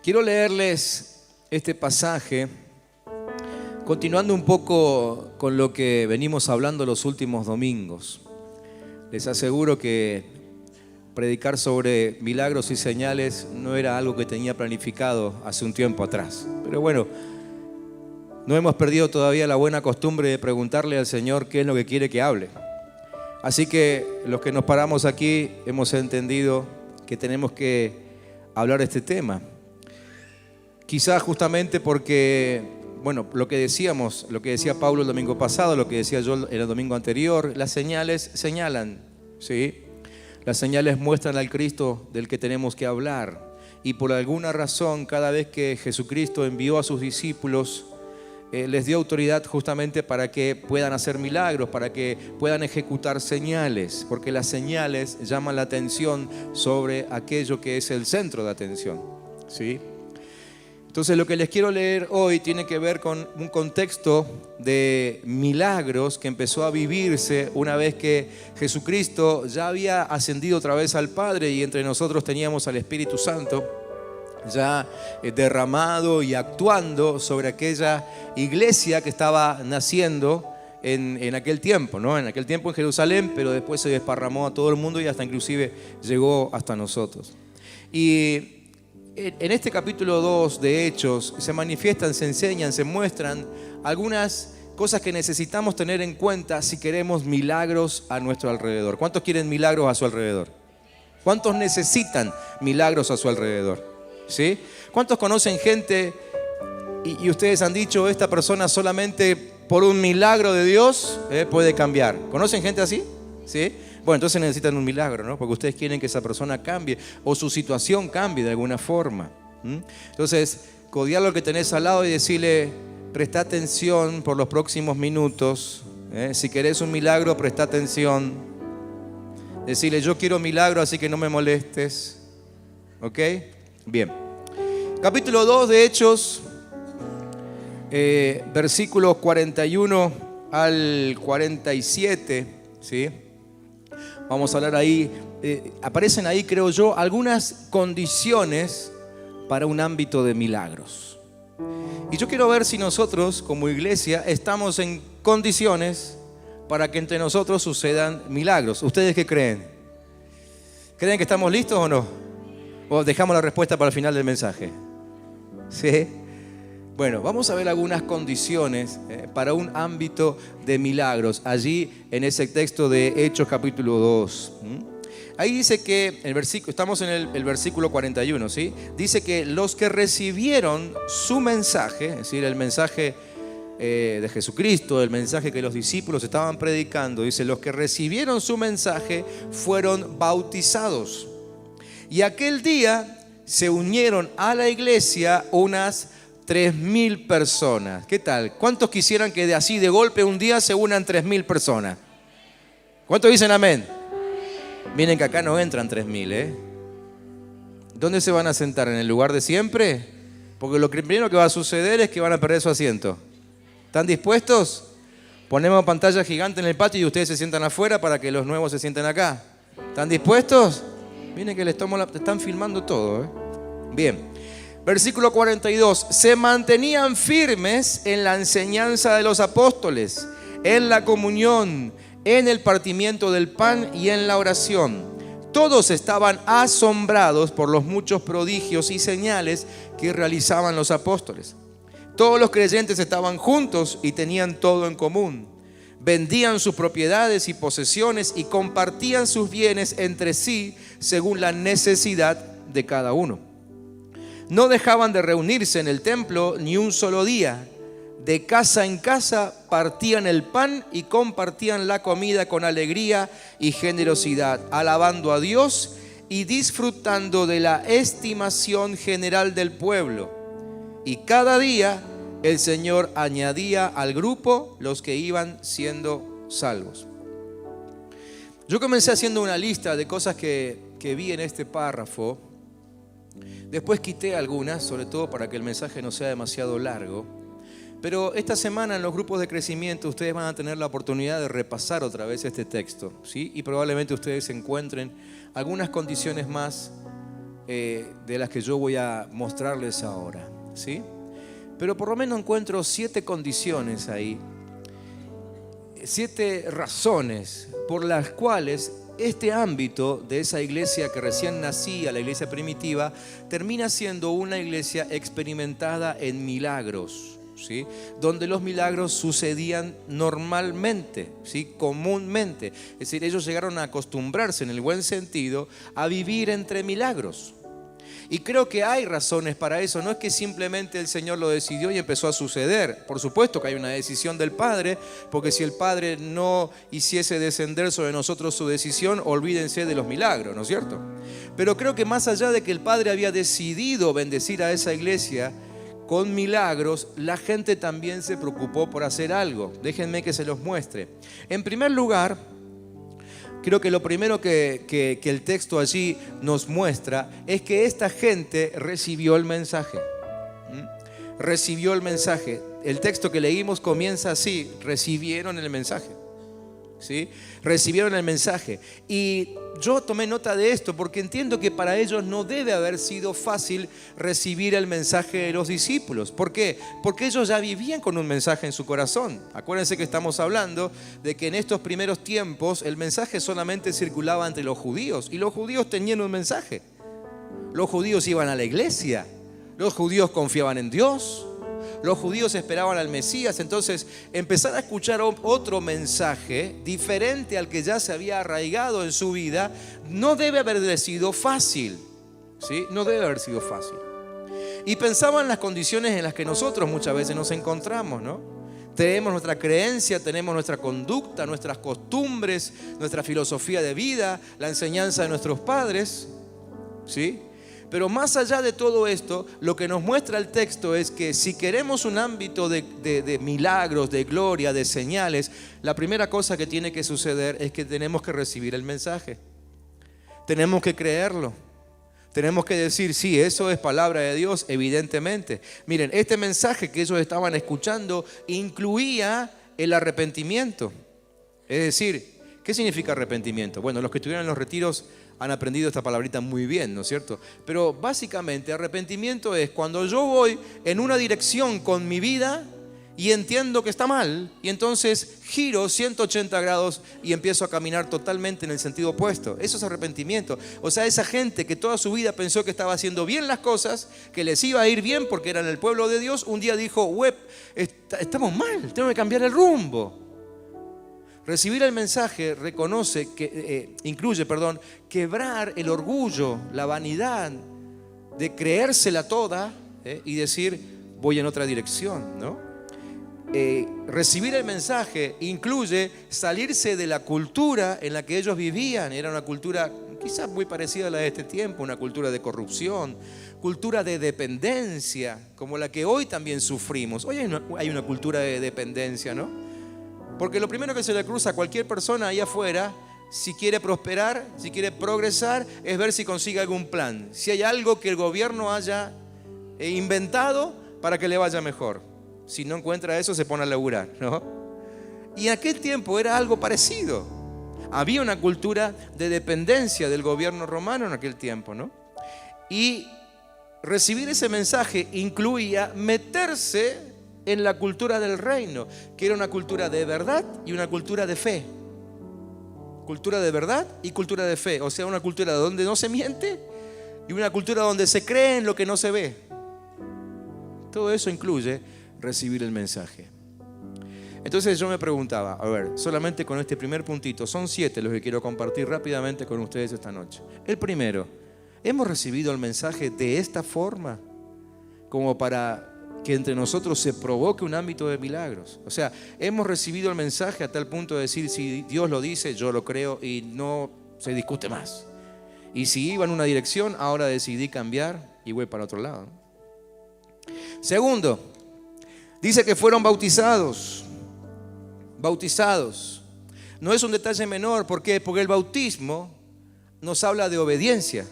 Quiero leerles este pasaje, continuando un poco con lo que venimos hablando los últimos domingos. Les aseguro que predicar sobre milagros y señales no era algo que tenía planificado hace un tiempo atrás. Pero bueno, no hemos perdido todavía la buena costumbre de preguntarle al Señor qué es lo que quiere que hable. Así que los que nos paramos aquí hemos entendido que tenemos que hablar de este tema. Quizás justamente porque, bueno, lo que decía Pablo el domingo pasado, lo que decía yo el domingo anterior, las señales señalan, ¿sí? Las señales muestran al Cristo del que tenemos que hablar. Y por alguna razón, cada vez que Jesucristo envió a sus discípulos, les dio autoridad justamente para que puedan hacer milagros, para que puedan ejecutar señales, porque las señales llaman la atención sobre aquello que es el centro de atención, ¿sí? Entonces lo que les quiero leer hoy tiene que ver con un contexto de milagros que empezó a vivirse una vez que Jesucristo ya había ascendido otra vez al Padre y entre nosotros teníamos al Espíritu Santo ya derramado y actuando sobre aquella iglesia que estaba naciendo en aquel tiempo, ¿no? En aquel tiempo en Jerusalén, pero después se desparramó a todo el mundo y hasta inclusive llegó hasta nosotros. Y en este capítulo 2 de Hechos se manifiestan, se enseñan, se muestran algunas cosas que necesitamos tener en cuenta si queremos milagros a nuestro alrededor. ¿Cuántos quieren milagros a su alrededor? ¿Cuántos necesitan milagros a su alrededor? ¿Sí? ¿Cuántos conocen gente y ustedes han dicho, esta persona solamente por un milagro de Dios puede cambiar? ¿Conocen gente así? ¿Sí? Bueno, entonces necesitan un milagro, ¿no? Porque ustedes quieren que esa persona cambie o su situación cambie de alguna forma. Entonces, codearlo al que tenés al lado y decirle, presta atención por los próximos minutos. Si querés un milagro, presta atención. Decirle, yo quiero milagro, así que no me molestes. ¿Ok? Bien. Capítulo 2 de Hechos, versículos 41 al 47, ¿sí? Vamos a hablar ahí, aparecen ahí, creo yo, algunas condiciones para un ámbito de milagros. Y yo quiero ver si nosotros, como iglesia, estamos en condiciones para que entre nosotros sucedan milagros. ¿Ustedes qué creen? ¿Creen que estamos listos o no? ¿O dejamos la respuesta para el final del mensaje? ¿Sí? Bueno, vamos a ver algunas condiciones para un ámbito de milagros, allí en ese texto de Hechos capítulo 2. Ahí dice que, estamos en el versículo 41, ¿sí? Dice que los que recibieron su mensaje, es decir, el mensaje de Jesucristo, el mensaje que los discípulos estaban predicando, dice, los que recibieron su mensaje fueron bautizados. Y aquel día se unieron a la iglesia unas 3.000 personas. ¿Qué tal? ¿Cuántos quisieran que de así de golpe un día se unan 3.000 personas? ¿Cuántos dicen amén? Miren que acá no entran 3.000, ¿Dónde se van a sentar? ¿En el lugar de siempre? Porque lo primero que va a suceder es que van a perder su asiento. ¿Están dispuestos? Ponemos pantalla gigante en el patio y ustedes se sientan afuera para que los nuevos se sienten acá. ¿Están dispuestos? Miren que están filmando todo, Bien. Versículo 42. Se mantenían firmes en la enseñanza de los apóstoles, en la comunión, en el partimiento del pan y en la oración. Todos estaban asombrados por los muchos prodigios y señales que realizaban los apóstoles. Todos los creyentes estaban juntos y tenían todo en común. Vendían sus propiedades y posesiones y compartían sus bienes entre sí según la necesidad de cada uno. No dejaban de reunirse en el templo ni un solo día. De casa en casa partían el pan y compartían la comida con alegría y generosidad, alabando a Dios y disfrutando de la estimación general del pueblo. Y cada día el Señor añadía al grupo los que iban siendo salvos. Yo comencé haciendo una lista de cosas que vi en este párrafo. Después quité algunas, sobre todo para que el mensaje no sea demasiado largo. Pero esta semana en los grupos de crecimiento ustedes van a tener la oportunidad de repasar otra vez este texto, ¿sí? Y probablemente ustedes encuentren algunas condiciones más de las que yo voy a mostrarles ahora, ¿sí? Pero por lo menos encuentro 7 condiciones ahí, 7 razones por las cuales este ámbito de esa iglesia que recién nacía, la iglesia primitiva, termina siendo una iglesia experimentada en milagros, ¿sí? Donde los milagros sucedían normalmente, ¿sí? Comúnmente. Es decir, ellos llegaron a acostumbrarse, en el buen sentido, a vivir entre milagros. Y creo que hay razones para eso. No es que simplemente el Señor lo decidió y empezó a suceder. Por supuesto que hay una decisión del Padre, porque si el Padre no hiciese descender sobre nosotros su decisión, olvídense de los milagros, ¿no es cierto? Pero creo que más allá de que el Padre había decidido bendecir a esa iglesia con milagros, la gente también se preocupó por hacer algo. Déjenme que se los muestre. En primer lugar, creo que lo primero que el texto allí nos muestra es que esta gente recibió el mensaje. Recibió el mensaje. El texto que leímos comienza así: recibieron el mensaje, ¿sí? Recibieron el mensaje. Y yo tomé nota de esto porque entiendo que para ellos no debe haber sido fácil recibir el mensaje de los discípulos. ¿Por qué? Porque ellos ya vivían con un mensaje en su corazón. Acuérdense que estamos hablando de que en estos primeros tiempos el mensaje solamente circulaba entre los judíos, y los judíos tenían un mensaje. Los judíos iban a la iglesia, los judíos confiaban en Dios, los judíos esperaban al Mesías. Entonces, empezar a escuchar otro mensaje diferente al que ya se había arraigado en su vida no debe haber sido fácil, ¿sí? No debe haber sido fácil. Y pensaba en las condiciones en las que nosotros muchas veces nos encontramos, ¿no? Tenemos nuestra creencia, tenemos nuestra conducta, nuestras costumbres, nuestra filosofía de vida, la enseñanza de nuestros padres, ¿sí? Pero más allá de todo esto, lo que nos muestra el texto es que si queremos un ámbito de milagros, de gloria, de señales, la primera cosa que tiene que suceder es que tenemos que recibir el mensaje. Tenemos que creerlo. Tenemos que decir, sí, eso es palabra de Dios, evidentemente. Miren, este mensaje que ellos estaban escuchando incluía el arrepentimiento. Es decir, ¿qué significa arrepentimiento? Bueno, los que estuvieron en los retiros han aprendido esta palabrita muy bien, ¿no es cierto? Pero básicamente arrepentimiento es cuando yo voy en una dirección con mi vida y entiendo que está mal, y entonces giro 180 grados y empiezo a caminar totalmente en el sentido opuesto. Eso es arrepentimiento. O sea, esa gente que toda su vida pensó que estaba haciendo bien las cosas, que les iba a ir bien porque eran el pueblo de Dios, un día dijo, estamos mal, tengo que cambiar el rumbo. Recibir el mensaje reconoce que incluye quebrar el orgullo, la vanidad de creérsela toda y decir voy en otra dirección, ¿no? Recibir el mensaje incluye salirse de la cultura en la que ellos vivían. Era una cultura quizás muy parecida a la de este tiempo, una cultura de corrupción, cultura de dependencia, como la que hoy también sufrimos. Hoy hay una cultura de dependencia, ¿no? Porque lo primero que se le cruza a cualquier persona ahí afuera, si quiere prosperar, si quiere progresar, es ver si consigue algún plan. Si hay algo que el gobierno haya inventado para que le vaya mejor. Si no encuentra eso, se pone a laburar, ¿no? Y en aquel tiempo era algo parecido. Había una cultura de dependencia del gobierno romano en aquel tiempo, ¿no? Y recibir ese mensaje incluía meterse en la cultura del reino, que era una cultura de verdad y una cultura de fe. Cultura de verdad y cultura de fe. O sea, una cultura donde no se miente y una cultura donde se cree en lo que no se ve. Todo eso incluye recibir el mensaje. Entonces yo me preguntaba, a ver, solamente con este primer puntito, son 7 los que quiero compartir rápidamente con ustedes esta noche. El primero, ¿hemos recibido el mensaje de esta forma? Como para que entre nosotros se provoque un ámbito de milagros. O sea, hemos recibido el mensaje a tal punto de decir, si Dios lo dice, yo lo creo y no se discute más. Y si iba en una dirección, ahora decidí cambiar y voy para otro lado. Segundo, dice que fueron bautizados. Bautizados. No es un detalle menor. ¿Por qué? Porque el bautismo nos habla de obediencia.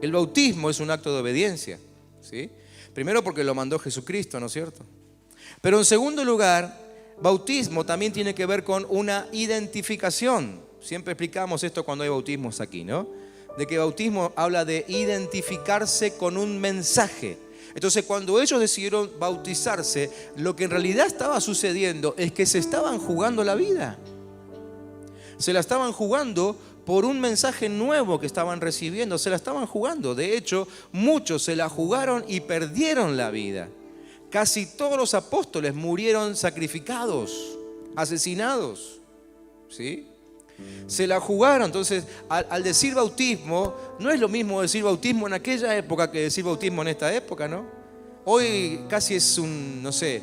El bautismo es un acto de obediencia, ¿sí? Primero porque lo mandó Jesucristo, ¿no es cierto? Pero en segundo lugar, bautismo también tiene que ver con una identificación. Siempre explicamos esto cuando hay bautismos aquí, ¿no? de que bautismo habla de identificarse con un mensaje. Entonces, cuando ellos decidieron bautizarse, lo que en realidad estaba sucediendo es que se estaban jugando la vida. Se la estaban jugando por un mensaje nuevo que estaban recibiendo. Se la estaban jugando. De hecho, muchos se la jugaron y perdieron la vida. Casi todos los apóstoles murieron sacrificados, asesinados. ¿Sí? Se la jugaron. Entonces, al decir bautismo, no es lo mismo decir bautismo en aquella época que decir bautismo en esta época, ¿no? Hoy casi es un, no sé,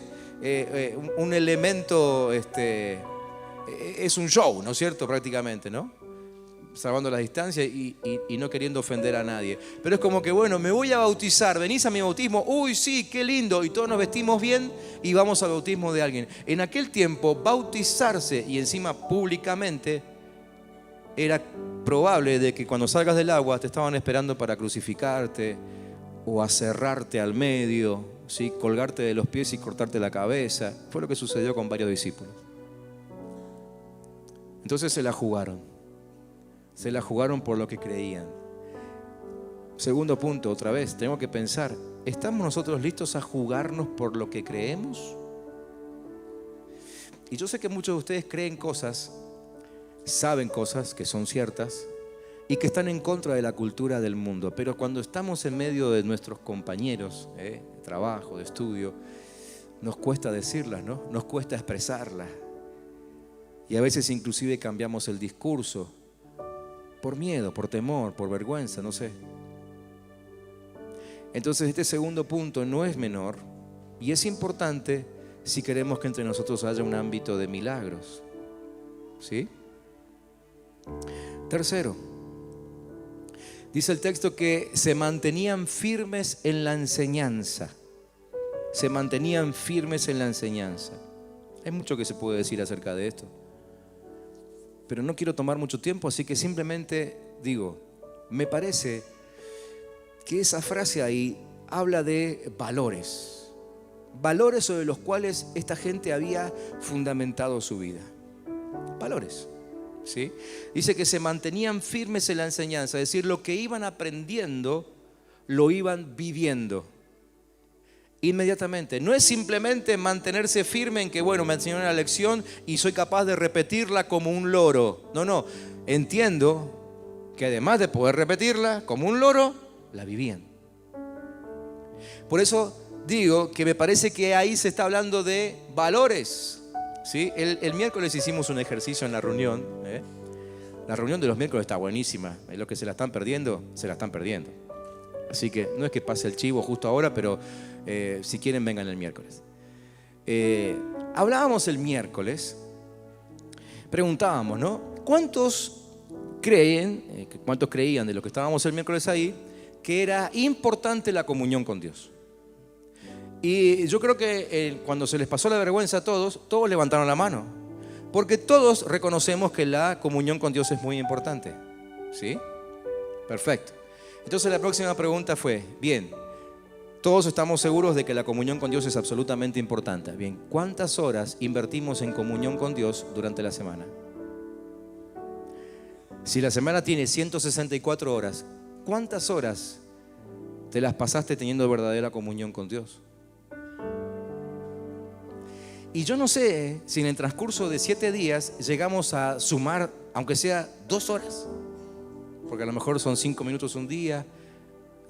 un elemento, es un show, ¿no es cierto? Prácticamente, ¿no? Salvando las distancias y no queriendo ofender a nadie. Pero es como que, bueno, me voy a bautizar, venís a mi bautismo, uy, sí, qué lindo, y todos nos vestimos bien y vamos al bautismo de alguien. En aquel tiempo, bautizarse y encima públicamente, era probable de que cuando salgas del agua te estaban esperando para crucificarte o aserrarte al medio, ¿sí? Colgarte de los pies y cortarte la cabeza. Fue lo que sucedió con varios discípulos. Entonces se la jugaron. Se la jugaron por lo que creían. Segundo punto, otra vez, tengo que pensar, ¿estamos nosotros listos a jugarnos por lo que creemos? Y yo sé que muchos de ustedes creen cosas, saben cosas que son ciertas y que están en contra de la cultura del mundo, pero cuando estamos en medio de nuestros compañeros, de trabajo, de estudio, nos cuesta decirlas, ¿no? Nos cuesta expresarlas. Y a veces inclusive cambiamos el discurso por miedo, por temor, por vergüenza, no sé. Entonces este segundo punto no es menor y es importante si queremos que entre nosotros haya un ámbito de milagros. ¿Sí? Tercero, dice el texto que se mantenían firmes en la enseñanza. Se mantenían firmes en la enseñanza. Hay mucho que se puede decir acerca de esto, pero no quiero tomar mucho tiempo, así que simplemente digo, me parece que esa frase ahí habla de valores. Valores sobre los cuales esta gente había fundamentado su vida. Valores. ¿Sí? Dice que se mantenían firmes en la enseñanza, es decir, lo que iban aprendiendo lo iban viviendo inmediatamente. No es simplemente mantenerse firme en que, bueno, me enseñaron la lección y soy capaz de repetirla como un loro. No, entiendo que además de poder repetirla como un loro, la vivían. Por eso digo que me parece que ahí se está hablando de valores. ¿Sí? El miércoles hicimos un ejercicio en la reunión. La reunión de los miércoles está buenísima. Los que se la están perdiendo, se la están perdiendo. Así que no es que pase el chivo justo ahora, pero si quieren vengan el miércoles. Hablábamos el miércoles, preguntábamos, ¿no? ¿Cuántos creían de lo que estábamos el miércoles ahí, que era importante la comunión con Dios? Y yo creo que cuando se les pasó la vergüenza a todos levantaron la mano. Porque todos reconocemos que la comunión con Dios es muy importante. ¿Sí? Perfecto. Entonces la próxima pregunta fue, bien, todos estamos seguros de que la comunión con Dios es absolutamente importante. Bien, ¿cuántas horas invertimos en comunión con Dios durante la semana? Si la semana tiene 164 horas, ¿cuántas horas te las pasaste teniendo verdadera comunión con Dios? Y yo no sé si en el transcurso de 7 días llegamos a sumar, aunque sea 2 horas. Porque a lo mejor son 5 minutos un día,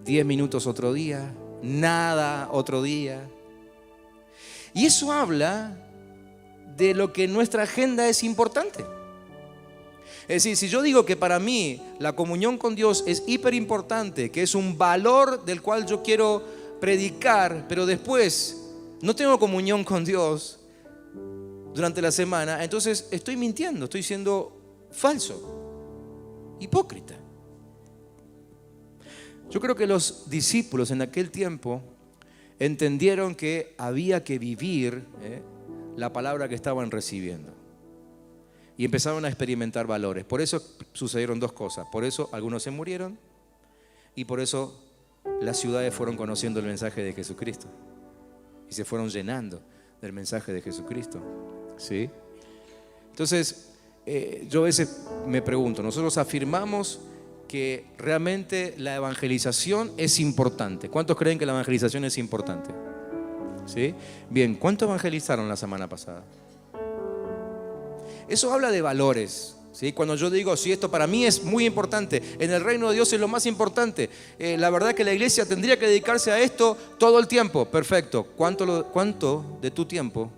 10 minutos otro día, nada otro día. Y eso habla de lo que en nuestra agenda es importante. Es decir, si yo digo que para mí la comunión con Dios es hiper importante, que es un valor del cual yo quiero predicar, pero después no tengo comunión con Dios durante la semana, entonces estoy mintiendo, estoy siendo falso, hipócrita. Yo creo que los discípulos en aquel tiempo entendieron que había que vivir la palabra que estaban recibiendo y empezaron a experimentar valores. Por eso sucedieron 2 cosas. Por eso algunos se murieron y por eso las ciudades fueron conociendo el mensaje de Jesucristo y se fueron llenando del mensaje de Jesucristo. ¿Sí? Entonces, yo a veces me pregunto, nosotros afirmamos que realmente la evangelización es importante. ¿Cuántos creen que la evangelización es importante? ¿Sí? Bien, ¿cuánto evangelizaron la semana pasada? Eso habla de valores, ¿sí? Cuando yo digo, sí, esto para mí es muy importante, en el reino de Dios es lo más importante, la verdad que la iglesia tendría que dedicarse a esto todo el tiempo. Perfecto. ¿Cuánto de tu tiempo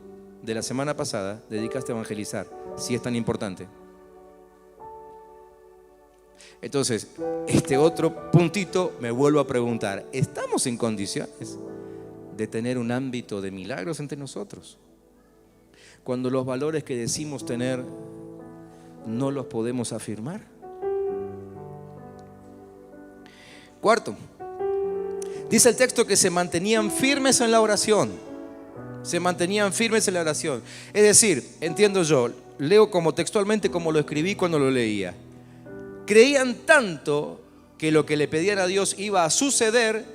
de la semana pasada dedicaste a evangelizar, si es tan importante? Entonces, este otro puntito me vuelvo a preguntar, ¿estamos en condiciones de tener un ámbito de milagros entre nosotros? Cuando los valores que decimos tener no los podemos afirmar. Cuarto, dice el texto que se mantenían firmes en la oración. Se mantenían firmes en la oración. Es decir, entiendo yo, leo como textualmente como lo escribí cuando lo leía. Creían tanto que lo que le pedían a Dios iba a suceder,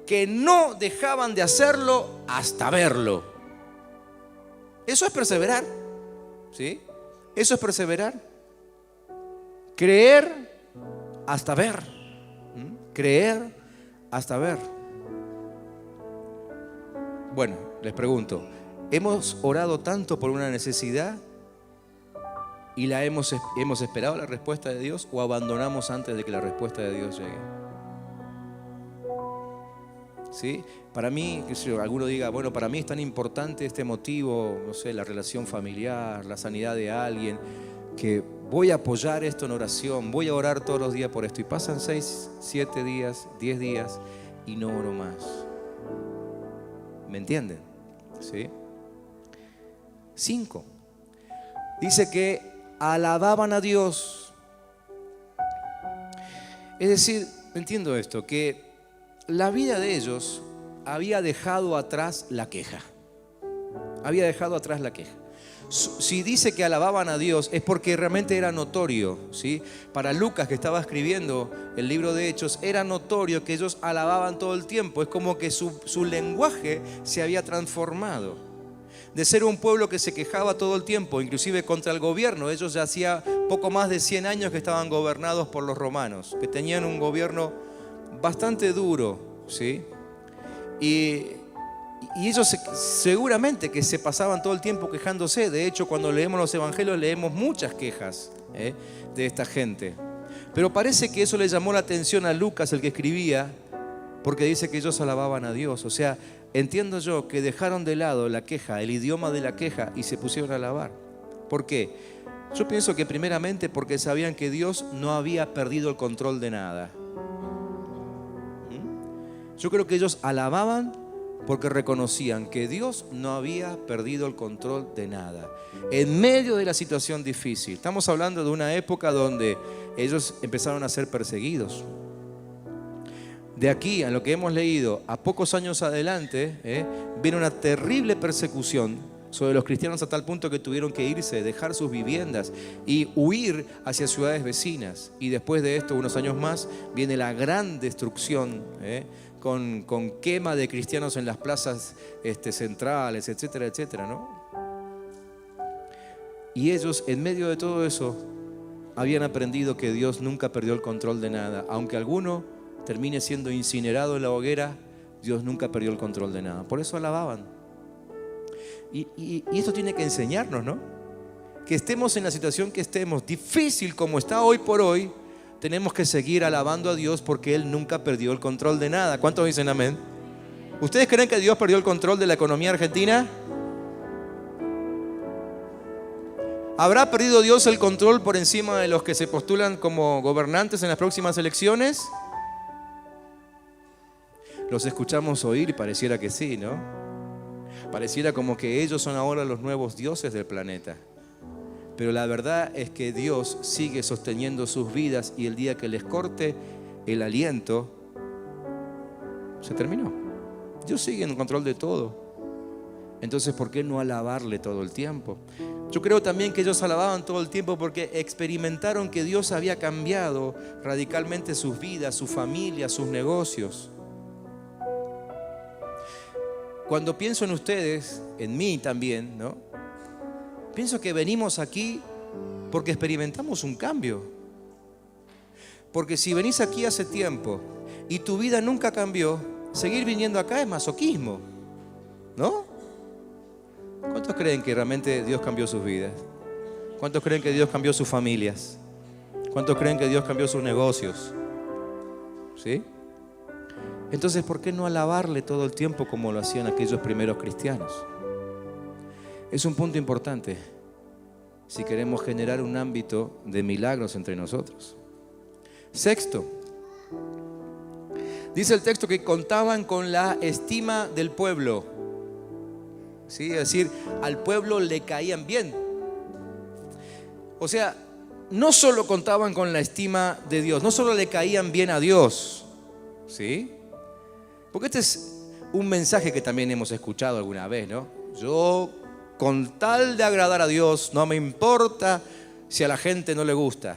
que no dejaban de hacerlo hasta verlo. Eso es perseverar, ¿sí? Eso es perseverar. Creer hasta ver. Creer hasta ver. Bueno, les pregunto, ¿hemos orado tanto por una necesidad y hemos esperado la respuesta de Dios, o abandonamos antes de que la respuesta de Dios llegue? ¿Sí? Para mí, alguno diga, bueno, para mí es tan importante este motivo, no sé, la relación familiar, la sanidad de alguien, que voy a apoyar esto en oración, voy a orar todos los días por esto. Y pasan 6, 7 días, 10 días y no oro más. ¿Me entienden? ¿Sí? 5. Dice que alababan a Dios. Es decir, entiendo esto, que la vida de ellos había dejado atrás la queja. Había dejado atrás la queja. Si dice que alababan a Dios es porque realmente era notorio, ¿sí? Para Lucas, que estaba escribiendo el libro de Hechos, era notorio que ellos alababan todo el tiempo. Es como que su lenguaje se había transformado. De ser un pueblo que se quejaba todo el tiempo, inclusive contra el gobierno. Ellos ya hacía poco más de 100 años que estaban gobernados por los romanos, que tenían un gobierno bastante duro, ¿sí? Y ellos seguramente que se pasaban todo el tiempo quejándose. De hecho, cuando leemos los evangelios leemos muchas quejas de esta gente. Pero parece que eso le llamó la atención a Lucas, el que escribía, porque dice que ellos alababan a Dios. O sea, entiendo yo que dejaron de lado la queja, el idioma de la queja, y se pusieron a alabar. ¿Por qué? Yo pienso que primeramente porque sabían que Dios no había perdido el control de nada. Yo creo que ellos alababan porque reconocían que Dios no había perdido el control de nada. En medio de la situación difícil. Estamos hablando de una época donde ellos empezaron a ser perseguidos. De aquí a lo que hemos leído, a pocos años adelante, viene una terrible persecución sobre los cristianos, a tal punto que tuvieron que irse, dejar sus viviendas y huir hacia ciudades vecinas. Y después de esto, unos años más, viene la gran destrucción, con quema de cristianos en las plazas centrales, etcétera, etcétera, ¿no? Y ellos, en medio de todo eso, habían aprendido que Dios nunca perdió el control de nada. Aunque alguno termine siendo incinerado en la hoguera, Dios nunca perdió el control de nada. Por eso alababan. Y esto tiene que enseñarnos, ¿no? Que estemos en la situación que estemos, difícil como está hoy por hoy, tenemos que seguir alabando a Dios porque Él nunca perdió el control de nada. ¿Cuántos dicen amén? ¿Ustedes creen que Dios perdió el control de la economía argentina? ¿Habrá perdido Dios el control por encima de los que se postulan como gobernantes en las próximas elecciones? Los escuchamos oír y pareciera que sí, ¿no? Pareciera como que ellos son ahora los nuevos dioses del planeta. Pero la verdad es que Dios sigue sosteniendo sus vidas, y el día que les corte el aliento, se terminó. Dios sigue en control de todo. Entonces, ¿por qué no alabarle todo el tiempo? Yo creo también que ellos alababan todo el tiempo porque experimentaron que Dios había cambiado radicalmente sus vidas, su familia, sus negocios. Cuando pienso en ustedes, en mí también, ¿no? Pienso que venimos aquí porque experimentamos un cambio. Porque si venís aquí hace tiempo y tu vida nunca cambió, seguir viniendo acá es masoquismo, ¿no? ¿Cuántos creen que realmente Dios cambió sus vidas? ¿Cuántos creen que Dios cambió sus familias? ¿Cuántos creen que Dios cambió sus negocios? ¿Sí? Entonces, ¿por qué no alabarle todo el tiempo como lo hacían aquellos primeros cristianos? Es un punto importante si queremos generar un ámbito de milagros entre nosotros. Sexto, dice el texto que contaban con la estima del pueblo. ¿Sí? Es decir, al pueblo le caían bien. O sea, no solo contaban con la estima de Dios, no solo le caían bien a Dios, ¿sí? Porque este es un mensaje que también hemos escuchado alguna vez, ¿no? Yo, con tal de agradar a Dios, no me importa si a la gente no le gusta.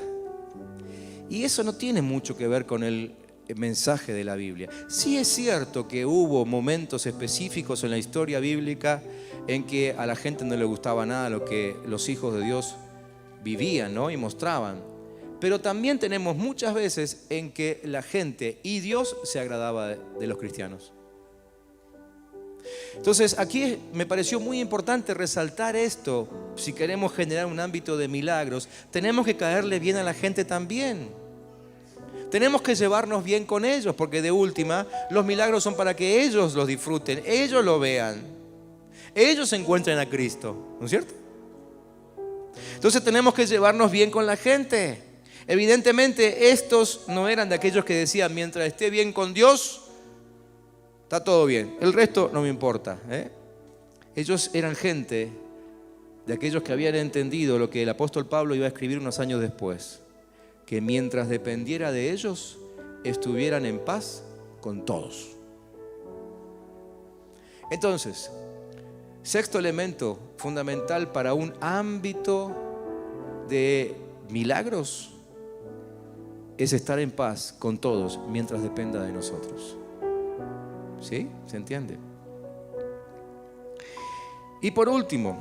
Y eso no tiene mucho que ver con el mensaje de la Biblia. Sí es cierto que hubo momentos específicos en la historia bíblica en que a la gente no le gustaba nada lo que los hijos de Dios vivían, ¿no? Y mostraban. Pero también tenemos muchas veces en que la gente y Dios se agradaba de los cristianos. Entonces aquí me pareció muy importante resaltar esto. Si queremos generar un ámbito de milagros, tenemos que caerle bien a la gente también. Tenemos que llevarnos bien con ellos, porque de última los milagros son para que ellos los disfruten, ellos lo vean, ellos encuentren a Cristo, ¿no es cierto? Entonces tenemos que llevarnos bien con la gente. Evidentemente estos no eran de aquellos que decían, mientras esté bien con Dios, está todo bien, el resto no me importa, ¿eh? Ellos eran gente de aquellos que habían entendido lo que el apóstol Pablo iba a escribir unos años después, que mientras dependiera de ellos, estuvieran en paz con todos. Entonces, sexto elemento fundamental para un ámbito de milagros es estar en paz con todos mientras dependa de nosotros. ¿Sí? ¿Se entiende? Y por último,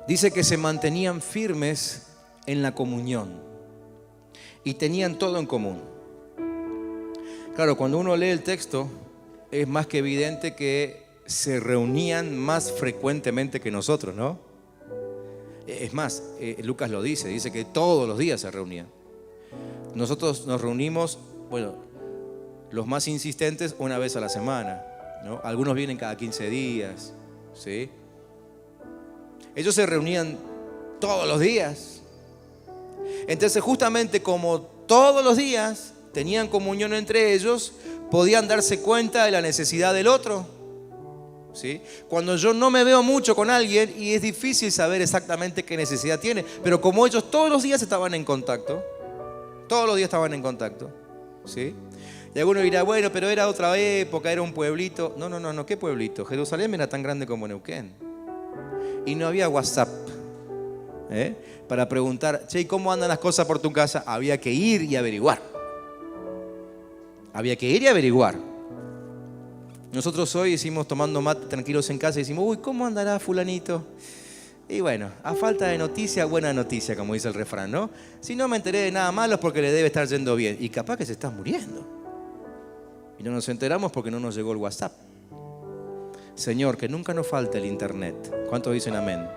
dice que se mantenían firmes en la comunión y tenían todo en común. Claro, cuando uno lee el texto, es más que evidente que se reunían más frecuentemente que nosotros, ¿no? Es más, Lucas lo dice que todos los días se reunían. Nosotros nos reunimos, bueno, los más insistentes una vez a la semana, ¿no? Algunos vienen cada 15 días, ¿sí? Ellos se reunían todos los días. Entonces, justamente como todos los días tenían comunión entre ellos, podían darse cuenta de la necesidad del otro, ¿sí? Cuando yo no me veo mucho con alguien y es difícil saber exactamente qué necesidad tiene, pero como ellos todos los días estaban en contacto, ¿sí? Y alguno dirá, bueno, pero era otra época, era un pueblito. No, ¿qué pueblito? Jerusalén era tan grande como Neuquén. Y no había WhatsApp, para preguntar, che, ¿cómo andan las cosas por tu casa? Había que ir y averiguar. Nosotros hoy hicimos tomando mate tranquilos en casa y decimos, uy, ¿cómo andará fulanito? Y bueno, a falta de noticia, buena noticia, como dice el refrán, ¿no? Si no me enteré de nada malo es porque le debe estar yendo bien. Y capaz que se está muriendo. Y no nos enteramos porque no nos llegó el WhatsApp. Señor, que nunca nos falte el internet. ¿Cuántos dicen amén?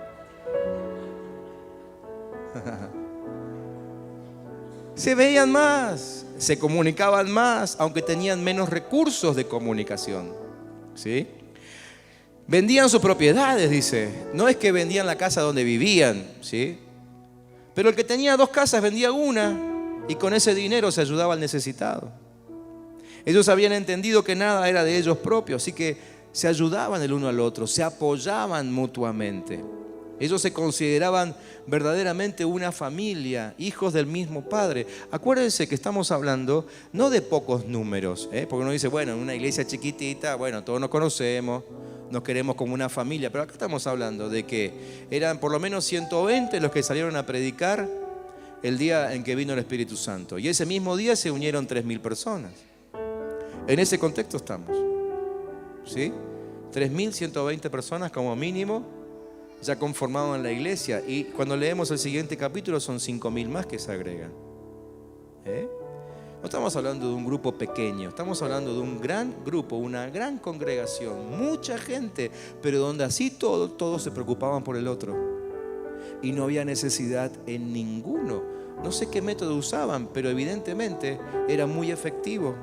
Se veían más, se comunicaban más, aunque tenían menos recursos de comunicación, ¿sí? Vendían sus propiedades, dice. No es que vendían la casa donde vivían, ¿sí? Pero el que tenía 2 casas vendía una y con ese dinero se ayudaba al necesitado. Ellos habían entendido que nada era de ellos propios, así que se ayudaban el uno al otro, se apoyaban mutuamente. Ellos se consideraban verdaderamente una familia, hijos del mismo Padre. Acuérdense que estamos hablando no de pocos números, porque uno dice, bueno, en una iglesia chiquitita, bueno, todos nos conocemos, nos queremos como una familia, pero acá estamos hablando de que eran por lo menos 120 los que salieron a predicar el día en que vino el Espíritu Santo. Y ese mismo día se unieron 3.000 personas. En ese contexto estamos, ¿sí? 3.120 personas como mínimo ya conformaban la iglesia, y cuando leemos el siguiente capítulo son 5.000 más que se agregan. ¿eh? No estamos hablando de un grupo pequeño, estamos hablando de un gran grupo, una gran congregación, mucha gente, pero donde así todos se preocupaban por el otro. Y no había necesidad en ninguno. No sé qué método usaban, pero evidentemente era muy efectivo,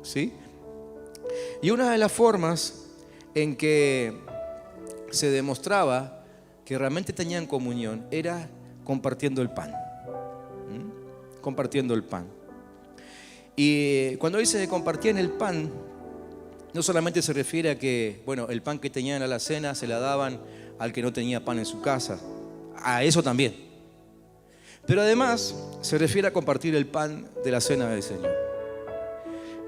¿sí? Y una de las formas en que se demostraba que realmente tenían comunión era compartiendo el pan. Compartiendo el pan. Y cuando dice que compartían el pan, no solamente se refiere a que, bueno, el pan que tenían a la cena se la daban al que no tenía pan en su casa. A eso también. Pero además se refiere a compartir el pan de la cena del Señor.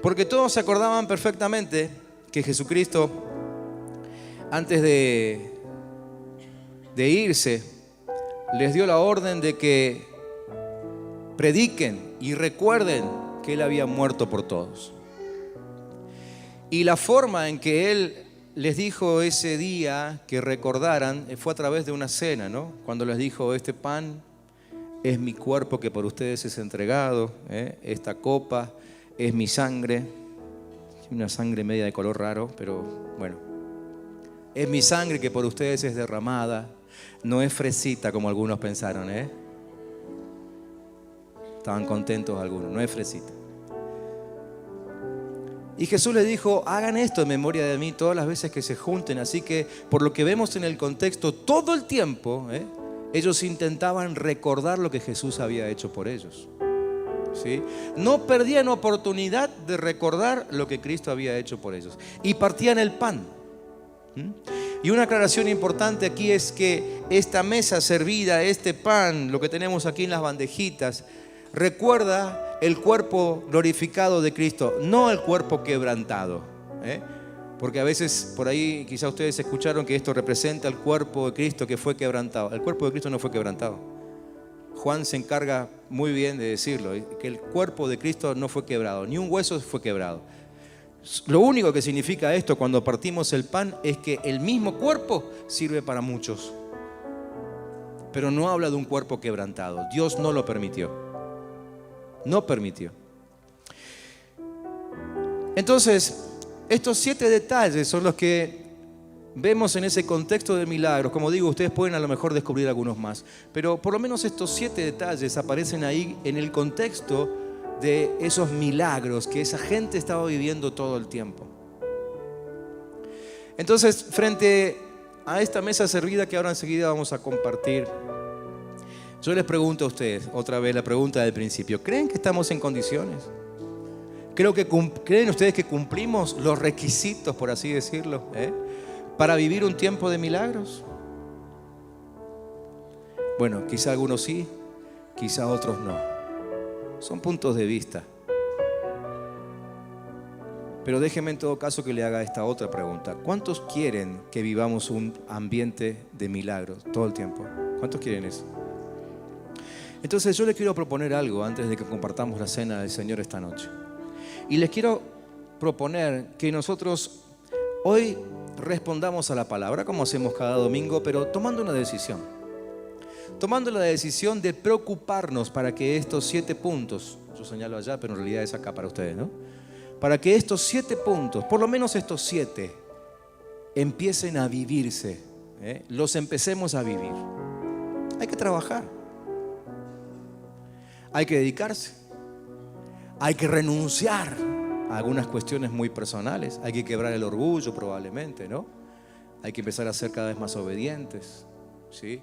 Porque todos se acordaban perfectamente que Jesucristo, antes de irse, les dio la orden de que prediquen y recuerden que Él había muerto por todos. Y la forma en que Él les dijo ese día que recordaran fue a través de una cena, ¿no? Cuando les dijo: este pan es mi cuerpo que por ustedes es entregado, esta copa es mi sangre. Una sangre media de color raro, pero bueno. Es mi sangre que por ustedes es derramada. No es fresita como algunos pensaron, Estaban contentos algunos, no es fresita. Y Jesús les dijo: hagan esto en memoria de mí todas las veces que se junten. Así que, por lo que vemos en el contexto, todo el tiempo, ellos intentaban recordar lo que Jesús había hecho por ellos, ¿sí? No perdían oportunidad de recordar lo que Cristo había hecho por ellos. Y partían el pan. Y una aclaración importante aquí es que esta mesa servida, este pan, lo que tenemos aquí en las bandejitas, recuerda el cuerpo glorificado de Cristo, no el cuerpo quebrantado, porque a veces por ahí quizá ustedes escucharon que esto representa el cuerpo de Cristo que fue quebrantado. El cuerpo de Cristo no fue quebrantado. Juan se encarga muy bien de decirlo, que el cuerpo de Cristo no fue quebrado, ni un hueso fue quebrado. Lo único que significa esto cuando partimos el pan es que el mismo cuerpo sirve para muchos, pero no habla de un cuerpo quebrantado. Dios no lo permitió. No permitió. Entonces, estos 7 detalles son los que vemos en ese contexto de milagros. Como digo, ustedes pueden a lo mejor descubrir algunos más, pero por lo menos estos 7 detalles aparecen ahí en el contexto de esos milagros que esa gente estaba viviendo todo el tiempo. Entonces, frente a esta mesa servida que ahora enseguida vamos a compartir, yo les pregunto a ustedes, otra vez la pregunta del principio: ¿creen que estamos en condiciones? ¿Creen ustedes que cumplimos los requisitos, por así decirlo, para vivir un tiempo de milagros? Bueno, quizá algunos sí, quizá otros no. Son puntos de vista. Pero déjenme en todo caso que le haga esta otra pregunta: ¿cuántos quieren que vivamos un ambiente de milagros todo el tiempo? ¿Cuántos quieren eso? Entonces yo les quiero proponer algo antes de que compartamos la cena del Señor esta noche. Y les quiero proponer que nosotros hoy respondamos a la palabra como hacemos cada domingo, pero tomando una decisión. Tomando la decisión de preocuparnos para que estos 7 puntos, yo señalo allá, pero en realidad es acá para ustedes, ¿no? Para que estos 7 puntos, por lo menos estos 7, empiecen a vivirse, los empecemos a vivir. Hay que trabajar. Hay que dedicarse, hay que renunciar a algunas cuestiones muy personales, hay que quebrar el orgullo probablemente, ¿no? Hay que empezar a ser cada vez más obedientes, ¿sí?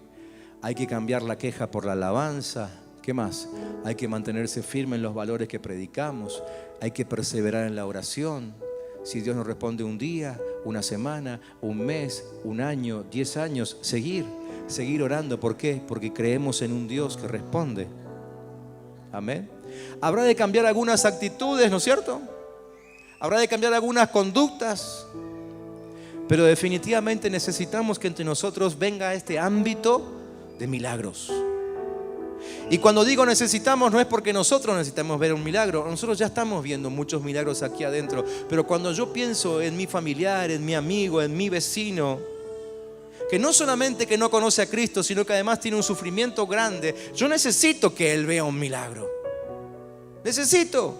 Hay que cambiar la queja por la alabanza. ¿Qué más? Hay que mantenerse firme en los valores que predicamos, hay que perseverar en la oración. Si Dios nos responde un día, una semana, un mes, un año, 10 años, seguir orando. ¿Por qué? Porque creemos en un Dios que responde. Amén. Habrá de cambiar algunas actitudes, ¿no es cierto? Habrá de cambiar algunas conductas, pero definitivamente necesitamos que entre nosotros venga este ámbito de milagros. Y cuando digo necesitamos, no es porque nosotros necesitamos ver un milagro. Nosotros ya estamos viendo muchos milagros aquí adentro, pero cuando yo pienso en mi familiar, en mi amigo, en mi vecino, que no solamente que no conoce a Cristo, sino que además tiene un sufrimiento grande, yo necesito que él vea un milagro. Necesito.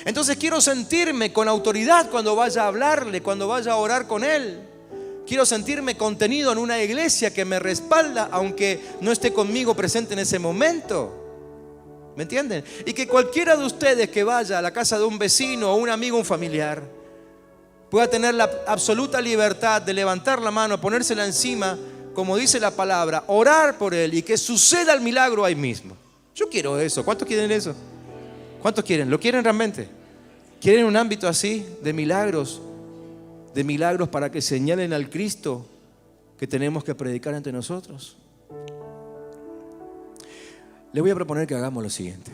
Entonces quiero sentirme con autoridad cuando vaya a hablarle, cuando vaya a orar con él. Quiero sentirme contenido en una iglesia que me respalda, aunque no esté conmigo presente en ese momento. ¿Me entienden? Y que cualquiera de ustedes que vaya a la casa de un vecino o un amigo, un familiar, pueda tener la absoluta libertad de levantar la mano, ponérsela encima, como dice la palabra, orar por él y que suceda el milagro ahí mismo. Yo quiero eso. ¿Cuántos quieren eso? ¿Cuántos quieren? ¿Lo quieren realmente? ¿Quieren un ámbito así de milagros? De milagros para que señalen al Cristo que tenemos que predicar entre nosotros. Le voy a proponer que hagamos lo siguiente.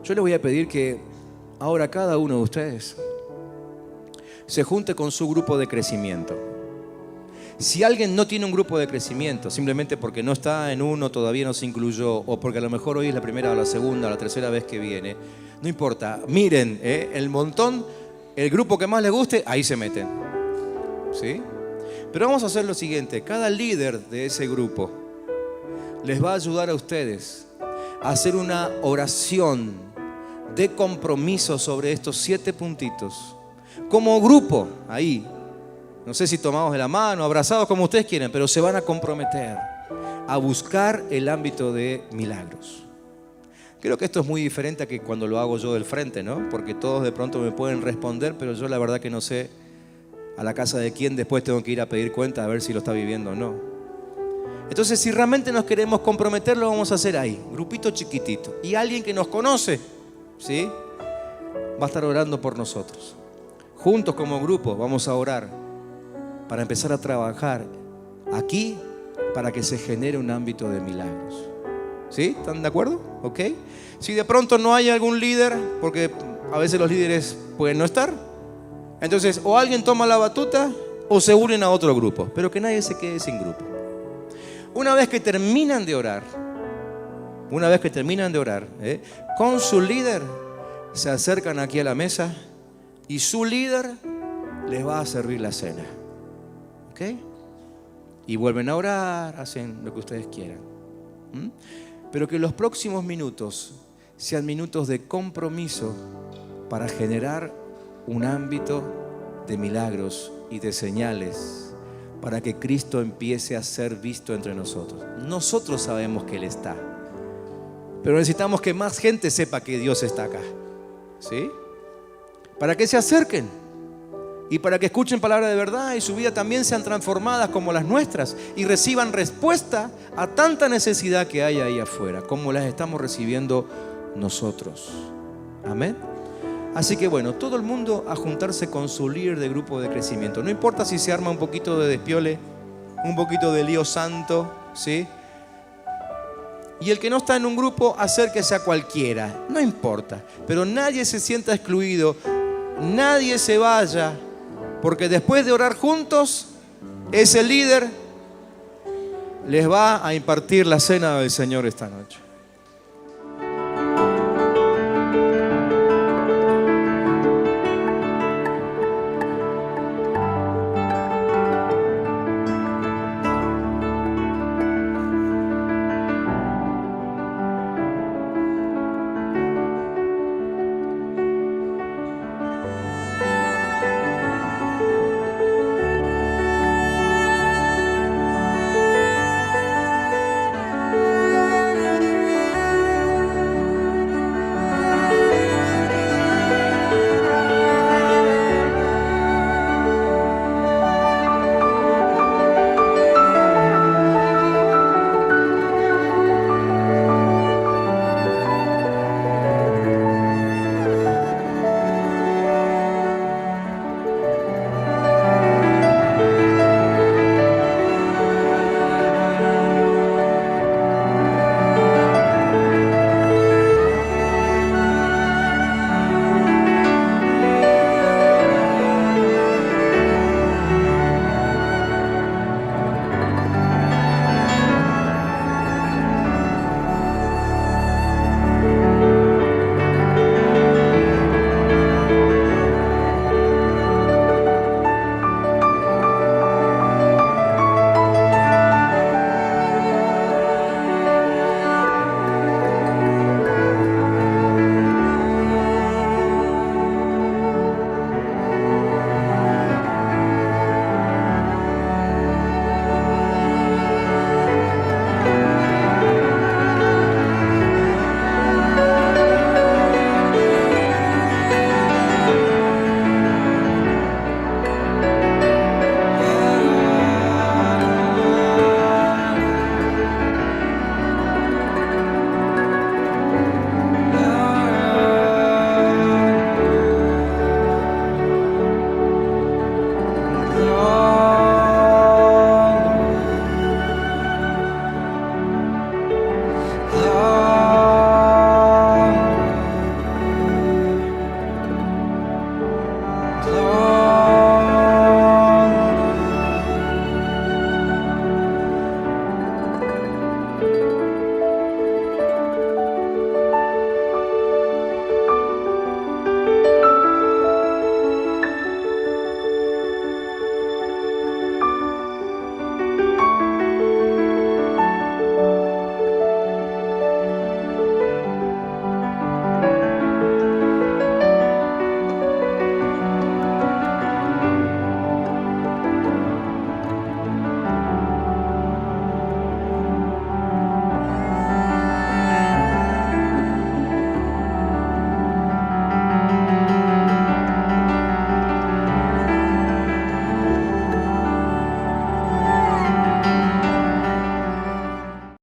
Yo le voy a pedir que ahora cada uno de ustedes se junte con su grupo de crecimiento. Si alguien no tiene un grupo de crecimiento, simplemente porque no está en uno, todavía no se incluyó, o porque a lo mejor hoy es la primera o la segunda o la tercera vez que viene, no importa. Miren, el montón, el grupo que más les guste, ahí se meten. ¿Sí? Pero vamos a hacer lo siguiente. Cada líder de ese grupo les va a ayudar a ustedes a hacer una oración de compromiso sobre estos 7 puntitos. Como grupo, ahí. No sé si tomados de la mano, abrazados, como ustedes quieren, pero se van a comprometer a buscar el ámbito de milagros. Creo que esto es muy diferente a que cuando lo hago yo del frente, ¿no? Porque todos de pronto me pueden responder, pero yo la verdad que no sé a la casa de quién después tengo que ir a pedir cuenta a ver si lo está viviendo o no. Entonces, si realmente nos queremos comprometer, lo vamos a hacer ahí, grupito chiquitito. Y alguien que nos conoce, ¿sí? Va a estar orando por nosotros. Juntos como grupo vamos a orar para empezar a trabajar aquí para que se genere un ámbito de milagros. ¿Sí? ¿Están de acuerdo? ¿Ok? Si de pronto no hay algún líder, porque a veces los líderes pueden no estar, entonces o alguien toma la batuta o se unen a otro grupo, pero que nadie se quede sin grupo. Una vez que terminan de orar, con su líder se acercan aquí a la mesa y su líder les va a servir la cena. ¿Ok? Y vuelven a orar, hacen lo que ustedes quieran. Pero que los próximos minutos sean minutos de compromiso para generar un ámbito de milagros y de señales para que Cristo empiece a ser visto entre nosotros. Nosotros sabemos que Él está, pero necesitamos que más gente sepa que Dios está acá. ¿Sí? Para que se acerquen y para que escuchen palabra de verdad y su vida también sean transformadas como las nuestras y reciban respuesta a tanta necesidad que hay ahí afuera, como las estamos recibiendo nosotros. Amén. Así que bueno, todo el mundo a juntarse con su líder de grupo de crecimiento. No importa si se arma un poquito de despiole, un poquito de lío santo, ¿sí? Y el que no está en un grupo, acérquese a cualquiera, no importa. Pero nadie se sienta excluido, nadie se vaya, porque después de orar juntos, ese líder les va a impartir la cena del Señor esta noche.